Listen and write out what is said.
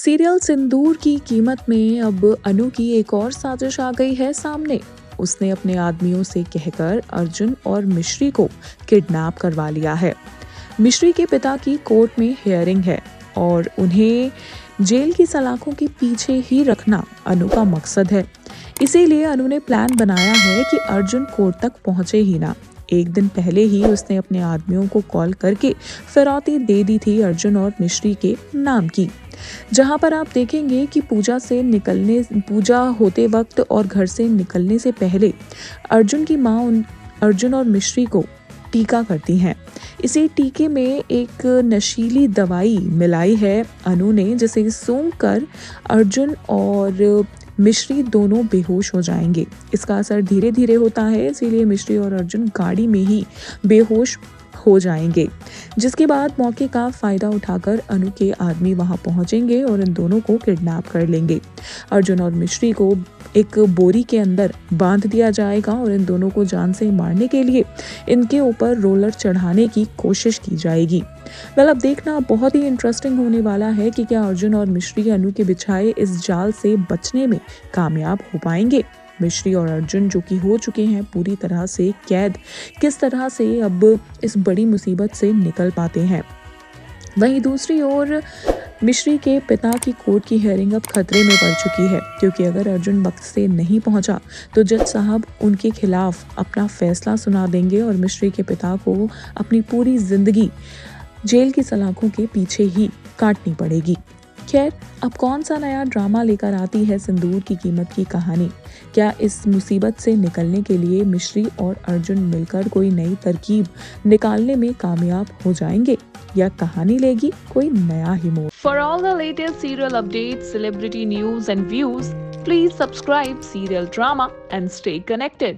Serial सिंदूर की कीमत में अब अनु की एक और साजिश आ गई है सामने। उसने अपने आदमियों से कहकर अर्जुन और मिश्री को किडनैप करवा लिया है। मिश्री के पिता की कोर्ट में हियरिंग है और उन्हें जेल की सलाखों के पीछे ही रखना अनु का मकसद है। इसीलिए अनु ने प्लान बनाया है कि अर्जुन कोर्ट तक पहुंचे ही ना। एक दिन पहले ही उसने अपने आदमियों को कॉल करके फिरौती दे दी थी अर्जुन और मिश्री के नाम की। जहां पर आप देखेंगे कि पूजा होते वक्त और घर से निकलने से पहले अर्जुन की माँ अर्जुन और मिश्री को टीका करती हैं। इसी टीके में एक नशीली दवाई मिलाई है अनु ने, जिसे सूंघ कर अर्जुन और मिश्री दोनों बेहोश हो जाएंगे। इसका असर धीरे धीरे होता है, इसीलिए मिश्री और अर्जुन गाड़ी में ही बेहोश हो जाएंगे, जिसके बाद मौके का फायदा उठाकर अनु के आदमी वहां पहुंचेंगे और इन दोनों को किडनैप कर लेंगे। अर्जुन और मिश्री को एक बोरी के अंदर बांध दिया जाएगा और इन दोनों को जान से मारने के लिए इनके ऊपर रोलर चढ़ाने की कोशिश की जाएगी। अब देखना बहुत ही इंटरेस्टिंग होने वाला है कि क्या अर्जुन और मिश्री अनु के बिछाए इस जाल से बचने में कामयाब हो पाएंगे। मिश्री और अर्जुन जो कि हो चुके हैं पूरी तरह से कैद, किस तरह से अब इस बड़ी मुसीबत से निकल पाते हैं। वहीं दूसरी ओर मिश्री के पिता की कोर्ट की हियरिंग अब खतरे में पड़ चुकी है, क्योंकि अगर अर्जुन वक्त से नहीं पहुंचा तो जज साहब उनके खिलाफ अपना फैसला सुना देंगे और मिश्री के पिता को अपनी पूरी जिंदगी जेल की सलाखों के पीछे ही काटनी पड़ेगी। खैर, अब कौन सा नया ड्रामा लेकर आती है सिंदूर की कीमत की कहानी। क्या इस मुसीबत से निकलने के लिए मिश्री और अर्जुन मिलकर कोई नई तरकीब निकालने में कामयाब हो जाएंगे या कहानी लेगी कोई नया ही मोड़। For all the latest serial updates, celebrity news and views, please subscribe serial drama and stay connected.